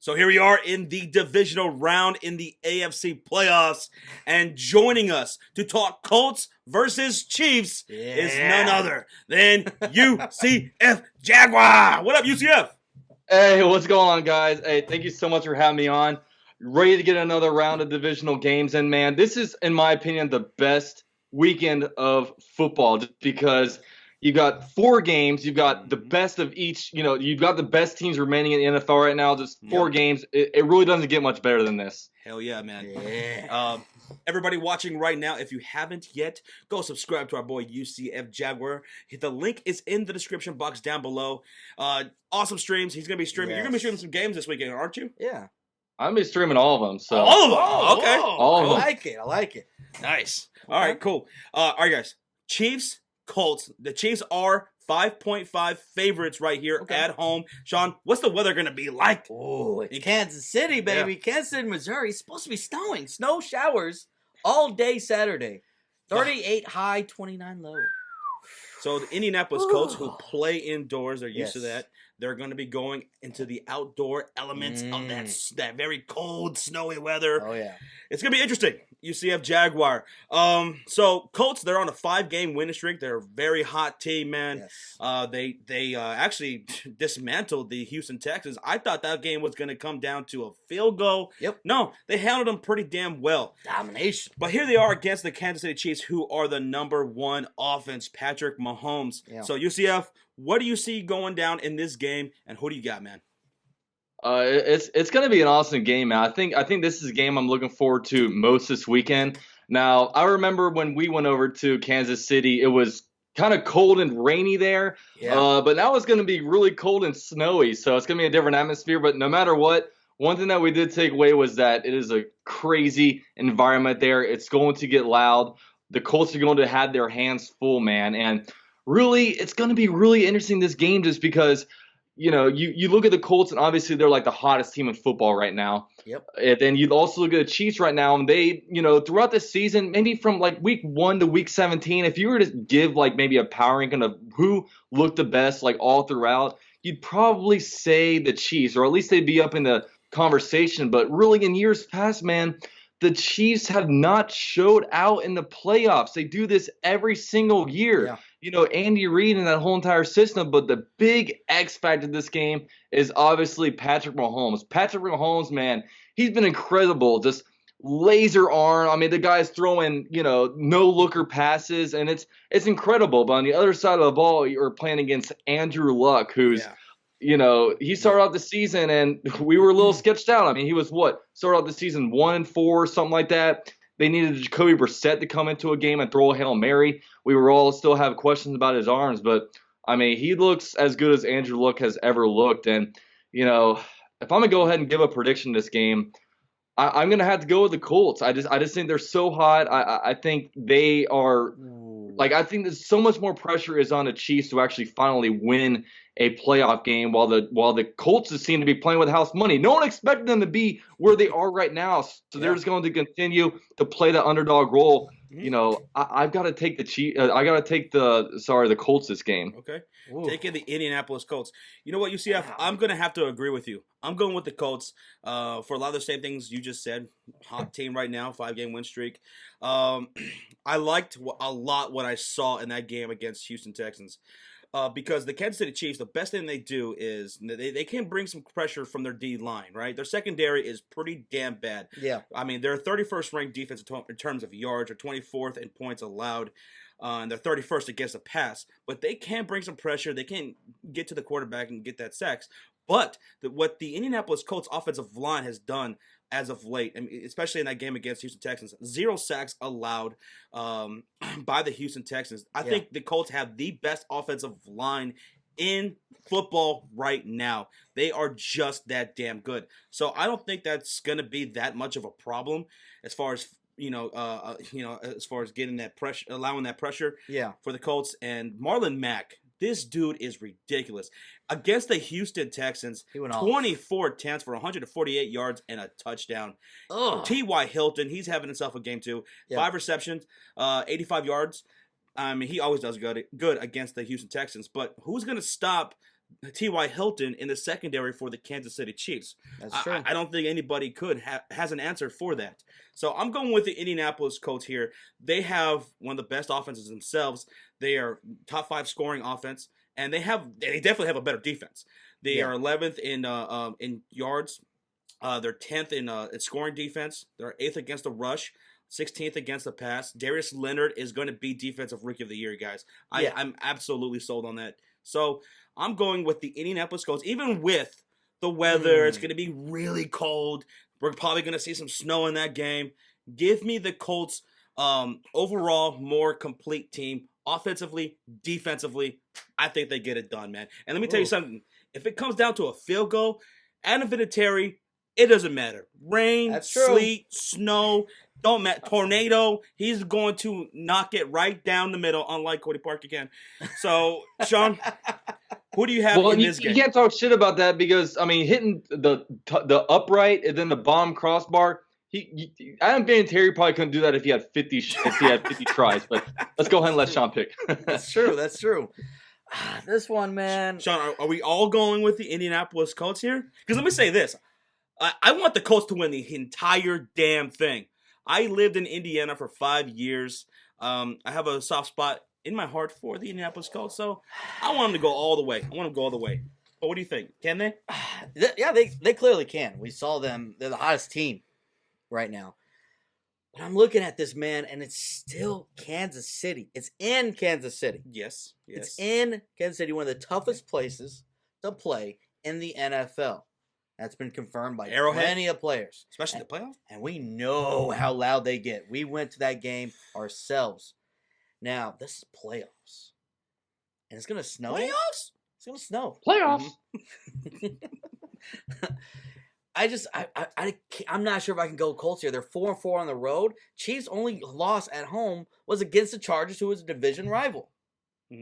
So here we are in the divisional round in the AFC playoffs, and joining us to talk Colts versus Chiefs is none other than UCF Jaguar. What up, UCF? Hey, what's going on, guys? Hey, thank you so much for having me on. Ready to get another round of divisional games, and man, this is, in my opinion, the best weekend of football just because you've got 4 games, you've got the best of each, you've got the best teams remaining in the NFL right now, just 4 games. It really doesn't get much better than this. Hell yeah, man. Yeah. Everybody watching right now, if you haven't yet, go subscribe to our boy UCF Jaguar. The link is in the description box down below. Awesome streams. He's going to be streaming. You're going to be streaming some games this weekend, aren't you? Yeah. I'm going to be streaming all of them. So. All of them? Okay. All of them. I like it. Nice. All right, cool. All right, guys. Chiefs, Colts. The Chiefs are 5.5 favorites right here at home. Sean, what's the weather going to be like? Oh, it's Kansas City, baby. Yeah. Kansas City, Missouri. It's supposed to be snowing. Snow showers all day Saturday. 38 high, 29 low. So the Indianapolis Colts, who play indoors, they're used to that. They're going to be going into the outdoor elements of that very cold, snowy weather. Oh, yeah. It's going to be interesting. UCF Jaguar. So Colts, they're on a 5-game winning streak. They're a very hot team, man. Yes. They actually dismantled the Houston Texans. I thought that game was going to come down to a field goal. Yep. No, they handled them pretty damn well. Domination. But here they are against the Kansas City Chiefs, who are the #1 offense, Patrick Mahomes. Yeah. So UCF, what do you see going down in this game, and who do you got, man? It's going to be an awesome game, man. I think this is a game I'm looking forward to most this weekend. Now, I remember when we went over to Kansas City, it was kind of cold and rainy there. Yeah. But now it's going to be really cold and snowy, so it's going to be a different atmosphere. But no matter what, one thing that we did take away was that it is a crazy environment there. It's going to get loud. The Colts are going to have their hands full, man. And really, it's going to be really interesting this game just because – you look at the Colts, and obviously they're like the hottest team in football right now. Yep. And then you also look at the Chiefs right now, and they, throughout the season, maybe from like week 1 to week 17, if you were to give like maybe a power ranking of who looked the best like all throughout, you'd probably say the Chiefs, or at least they'd be up in the conversation. But really, in years past, man, the Chiefs have not showed out in the playoffs. They do this every single year. Yeah. Andy Reid and that whole entire system, but the big X factor of this game is obviously Patrick Mahomes. Patrick Mahomes, man, he's been incredible. Just laser arm. I mean, the guy's throwing, no-looker passes, and it's incredible. But on the other side of the ball, you're playing against Andrew Luck, who's he started out the season, and we were a little sketched out. I mean, he was started out the season 1-4, something like that. They needed Jacoby Brissett to come into a game and throw a Hail Mary. We were all still have questions about his arms, but I mean, he looks as good as Andrew Luck has ever looked. And if I'm gonna go ahead and give a prediction this game, I'm gonna have to go with the Colts. I just think they're so hot. I think they are. I think there's so much more pressure is on the Chiefs to actually finally win a playoff game, while the Colts just seem to be playing with house money. No one expected them to be where they are right now, so they're just going to continue to play the underdog role. I've got to take the Colts this game. Okay, taking the Indianapolis Colts. You know what, UCF? I'm going to have to agree with you. I'm going with the Colts for a lot of the same things you just said. Hot team right now, 5-game win streak. I liked a lot what I saw in that game against Houston Texans. Because the Kansas City Chiefs, the best thing they do is they can bring some pressure from their D line, right? Their secondary is pretty damn bad. Yeah. I mean, they're 31st ranked defense in terms of yards, or 24th in points allowed, and they're 31st against the pass. But they can bring some pressure. They can get to the quarterback and get that sacks. But what the Indianapolis Colts offensive line has done as of late, I mean, especially in that game against Houston Texans, 0 sacks allowed by the Houston Texans. I think the Colts have the best offensive line in football right now. They are just that damn good. So I don't think that's going to be that much of a problem as far as as far as getting that pressure, allowing that pressure for the Colts. And Marlon Mack, this dude is ridiculous. Against the Houston Texans, he went 24 attempts for 148 yards and a touchdown. T.Y. Hilton, he's having himself a game too. 5 receptions, 85 yards. I mean, he always does good against the Houston Texans. But who's going to stop T.Y. Hilton in the secondary for the Kansas City Chiefs. That's true. I don't think anybody has an answer for that. So I'm going with the Indianapolis Colts here. They have one of the best offenses themselves. They are top 5 scoring offense, and they definitely have a better defense. They are 11th in yards. They're 10th in scoring defense. They're 8th against the rush. 16th against the pass. Darius Leonard is going to be Defensive Rookie of the Year, guys. I'm absolutely sold on that. So I'm going with the Indianapolis Colts, even with the weather. It's going to be really cold. We're probably going to see some snow in that game. Give me the Colts overall more complete team. Offensively, defensively, I think they get it done, man. And let me tell you something. If it comes down to a field goal, Adam Vinatieri, it doesn't matter. Rain, sleet, snow, don't matter. Tornado, he's going to knock it right down the middle, unlike Cody Park again. So, Sean, who do you have in this game? You can't talk shit about that because, I mean, hitting the upright and then the bomb crossbar, Adam Vinatieri probably couldn't do that if he had 50 tries. But let's go ahead and let Sean pick. That's true. That's true. This one, man. Sean, are we all going with the Indianapolis Colts here? Because let me say this. I want the Colts to win the entire damn thing. I lived in Indiana for 5 years. I have a soft spot in my heart for the Indianapolis Colts, so I want them to go all the way. But what do you think? Can they? Yeah, they clearly can. We saw them. They're the hottest team right now. But I'm looking at this, man, and it's still Kansas City. It's in Kansas City. Yes. It's in Kansas City, one of the toughest places to play in the NFL. That's been confirmed by Arrowhead, plenty of players. Especially the playoffs. And we know how loud they get. We went to that game ourselves. Now, this is playoffs. And it's going to snow. Playoffs? It's going to snow. Playoffs? I'm not sure if I can go Colts here. They're 4-4 on the road. Chiefs' only loss at home was against the Chargers, who is a division rival.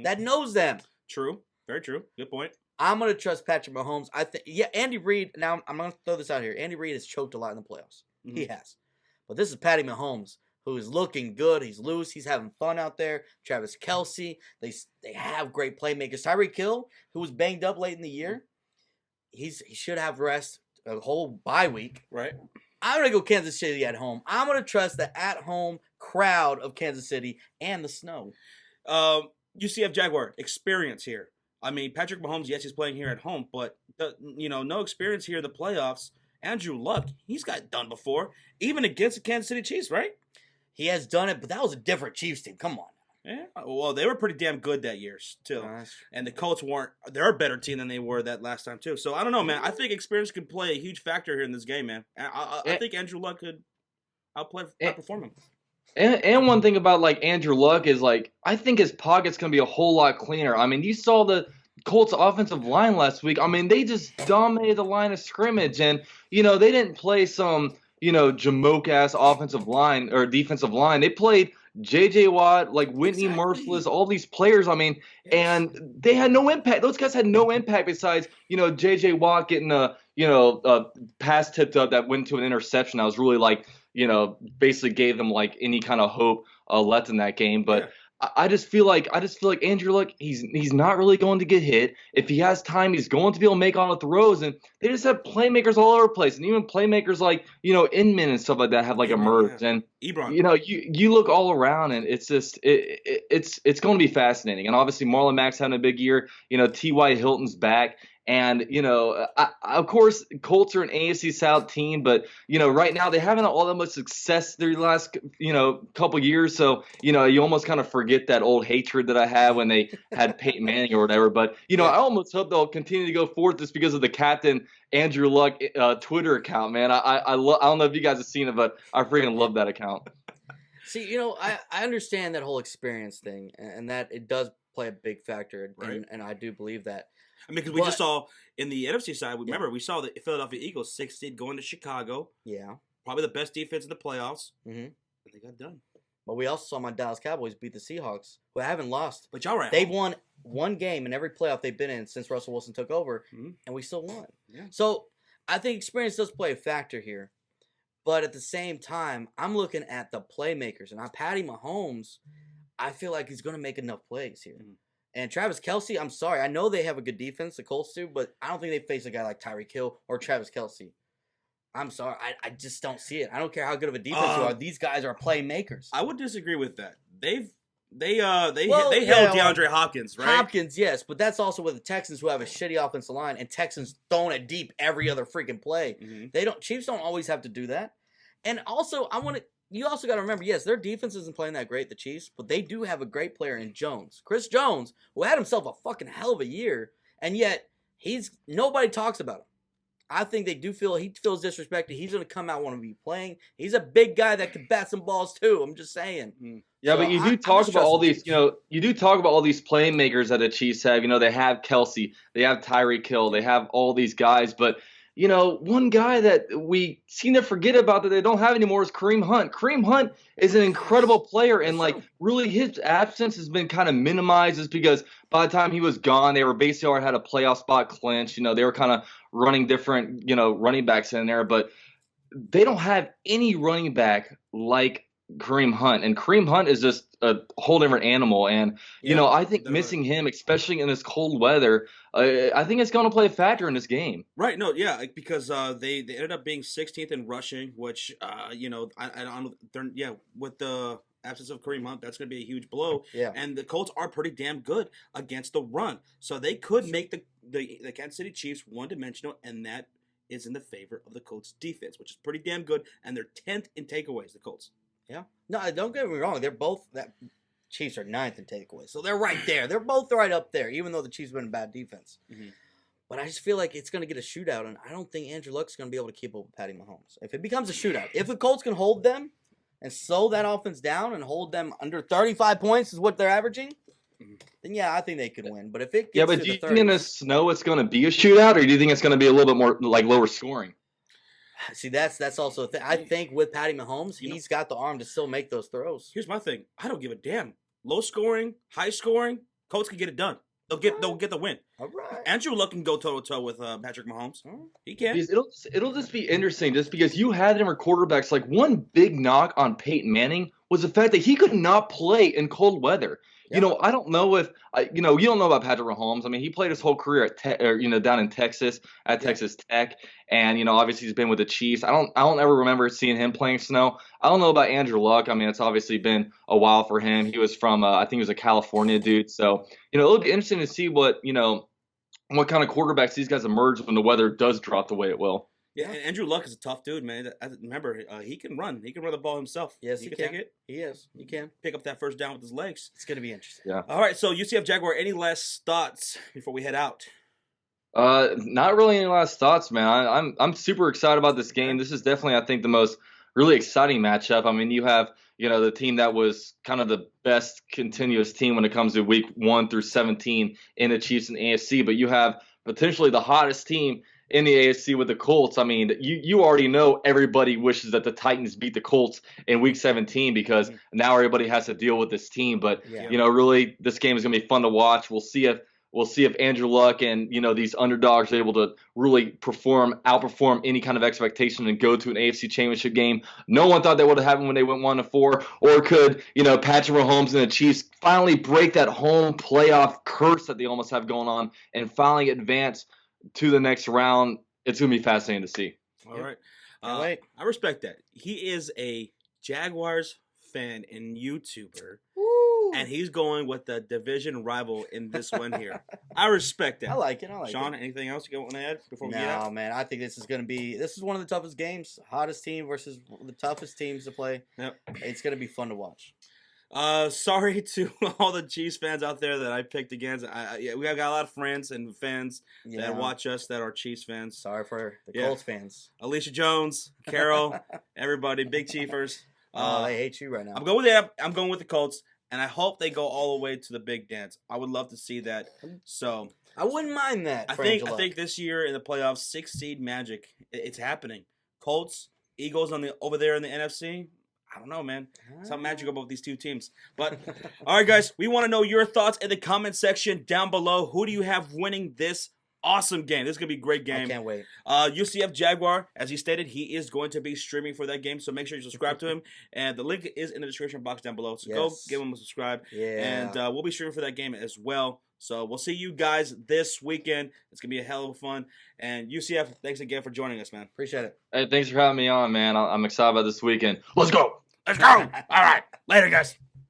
That knows them. True. Very true. Good point. I'm going to trust Patrick Mahomes. Andy Reid, now I'm going to throw this out here. Andy Reid has choked a lot in the playoffs. He has. But this is Patty Mahomes, who is looking good. He's loose. He's having fun out there. Travis Kelce. They have great playmakers. Tyreek Hill, who was banged up late in the year, he should have rest a whole bye week. Right. I'm going to go Kansas City at home. I'm going to trust the at-home crowd of Kansas City and the snow. UCF Jaguar, experience here. I mean, Patrick Mahomes, yes, he's playing here at home, but, no experience here in the playoffs. Andrew Luck, he's got done before, even against the Kansas City Chiefs, right? He has done it, but that was a different Chiefs team. Come on. Yeah, well, they were pretty damn good that year, too. And the Colts they're a better team than they were that last time, too. So, I don't know, man. I think experience could play a huge factor here in this game, man. I think Andrew Luck could outperform him. And one thing about, Andrew Luck is, I think his pocket's going to be a whole lot cleaner. I mean, you saw the Colts offensive line last week. I mean, they just dominated the line of scrimmage. And, they didn't play some, jamoke-ass offensive line or defensive line. They played J.J. Watt, Whitney Merciless, all these players. I mean, and they had no impact. Those guys had no impact besides, J.J. Watt getting a pass tipped up that went to an interception. I was really basically gave them any kind of hope left in that game. But I just feel like Andrew Luck, he's not really going to get hit. If he has time, he's going to be able to make all the throws. And they just have playmakers all over the place, and even playmakers Inman and stuff like that have emerged. And Ebron. You look all around, and it's just it's going to be fascinating. And obviously Marlon Mack's having a big year. T.Y. Hilton's back. And, of course, Colts are an AFC South team, but, right now they haven't had all that much success their last, couple years. So, you almost kind of forget that old hatred that I had when they had Peyton Manning or whatever. But, I almost hope they'll continue to go forth just because of the captain Andrew Luck Twitter account, man. I don't know if you guys have seen it, but I freaking love that account. See, I understand that whole experience thing, and that it does play a big factor, and I do believe that. I mean, because we just saw in the NFC side, remember, we saw the Philadelphia Eagles 6th seed going to Chicago. Yeah. Probably the best defense in the playoffs. Mm-hmm. And they got done. But we also saw my Dallas Cowboys beat the Seahawks, who haven't lost. But y'all right. They've won one game in every playoff they've been in since Russell Wilson took over, and we still won. Yeah. So I think experience does play a factor here. But at the same time, I'm looking at the playmakers. And Patty Mahomes, I feel like he's going to make enough plays here. And Travis Kelce, I'm sorry. I know they have a good defense, the Colts do, but I don't think they face a guy like Tyreek Hill or Travis Kelce. I'm sorry. I just don't see it. I don't care how good of a defense you are. These guys are playmakers. I would disagree with that. They held DeAndre Hopkins, right? Hopkins, yes, but that's also with the Texans who have a shitty offensive line and Texans throwing it deep every other freaking play. Mm-hmm. Chiefs don't always have to do that. And also, you also got to remember, yes, their defense isn't playing that great, the Chiefs, but they do have a great player in Jones. Chris Jones, who had himself a fucking hell of a year, and yet nobody talks about him. I think they do feel he feels disrespected. He's going to come out wanting to be playing. He's a big guy that can bat some balls too. I'm just saying. Yeah, So but you do talk about all these, you do talk about all these playmakers that the Chiefs have. They have Kelce, they have Tyreek Hill, they have all these guys. But, one guy that we seem to forget about that they don't have anymore is Kareem Hunt. Kareem Hunt is an incredible player, and really his absence has been kind of minimized just because by the time he was gone, they were basically already had a playoff spot clinched. They were kind of running different, running backs in there, but they don't have any running back like Kareem Hunt, and Kareem Hunt is just a whole different animal. And I think missing him, especially in this cold weather, I think it's going to play a factor in this game. Right? No, yeah, because they ended up being 16th in rushing, which with the absence of Kareem Hunt, that's going to be a huge blow. Yeah. And the Colts are pretty damn good against the run, so they could make the Kansas City Chiefs one-dimensional, and that is in the favor of the Colts defense, which is pretty damn good, and they're 10th in takeaways. The Colts. Yeah. No, don't get me wrong. They're both Chiefs are 9th in takeaways, so they're right there. They're both right up there, even though the Chiefs have been a bad defense. Mm-hmm. But I just feel like it's going to get a shootout, and I don't think Andrew Luck's going to be able to keep up with Patty Mahomes. If it becomes a shootout, if the Colts can hold them and slow that offense down and hold them under 35 points is what they're averaging, then yeah, I think they could win. But if it gets but to do you the think in the snow it's going to be a shootout, or do you think it's going to be a little bit more like lower scoring? See, that's also a thing. I think with Patty Mahomes, he's got the arm to still make those throws. Here's my thing. I don't give a damn. Low scoring, high scoring, Colts can get it done. They'll get the win. All right. Andrew Luck can go toe to toe with Patrick Mahomes. He can. It'll just be interesting, just because you had them quarterbacks. Like, one big knock on Peyton Manning was the fact that he could not play in cold weather. Yeah. I don't know if you don't know about Patrick Mahomes. I mean, he played his whole career at down in Texas at Texas Tech, and obviously he's been with the Chiefs. I don't ever remember seeing him playing snow. I don't know about Andrew Luck. I mean, it's obviously been a while for him. He was from I think he was a California dude. So it'll be interesting to see what what kind of quarterbacks these guys emerge when the weather does drop the way it will. Yeah, and Andrew Luck is a tough dude, man. Remember, he can run. He can run the ball himself. Yes, he can take it. He is. He can pick up that first down with his legs. It's gonna be interesting. Yeah. All right. So UCF Jaguar. Any last thoughts before we head out? Not really any last thoughts, man. I'm super excited about this game. This is definitely, I think, the most really exciting matchup. I mean, you have the team that was kind of the best continuous team when it comes to week 1 through 17 in the Chiefs and AFC, but you have potentially the hottest team in the AFC with the Colts. I mean, you already know everybody wishes that the Titans beat the Colts in Week 17 because now everybody has to deal with this team. But really, this game is going to be fun to watch. We'll see if Andrew Luck and these underdogs are able to really outperform any kind of expectation and go to an AFC Championship game. No one thought that would have happened when they went 1-4. Or could Patrick Mahomes and the Chiefs finally break that home playoff curse that they almost have going on and finally advance to the next round? It's going to be fascinating to see. All right. I respect that. He is a Jaguars fan and YouTuber. Woo. And he's going with the division rival in this one here. I respect that. I like it. Sean, anything else you want to add before we get out? No, man. I think this is one of the toughest games. Hottest team versus the toughest teams to play. Yep. It's going to be fun to watch. Sorry to all the Chiefs fans out there that I picked against. We have got a lot of friends and fans that watch us that are Chiefs fans. Sorry for the Colts fans. Alicia Jones, Carol, everybody, big Chiefers. They hate you right now. I'm going with the Colts, and I hope they go all the way to the big dance. I would love to see that. So I wouldn't mind that. I think this year in the playoffs, 6 seed magic, it's happening. Colts, Eagles over there in the NFC. I don't know, man. Something magical about these two teams. But, all right, guys, we want to know your thoughts in the comment section down below. Who do you have winning this awesome game. This is going to be a great game. I can't wait. UCF Jaguar, as he stated, he is going to be streaming for that game, so make sure you subscribe to him. And the link is in the description box down below. So go give him a subscribe. Yeah. And we'll be streaming for that game as well. So we'll see you guys this weekend. It's going to be a hell of fun. And UCF, thanks again for joining us, man. Appreciate it. Hey, thanks for having me on, man. I'm excited about this weekend. Let's go. Let's go. All right. Later, guys.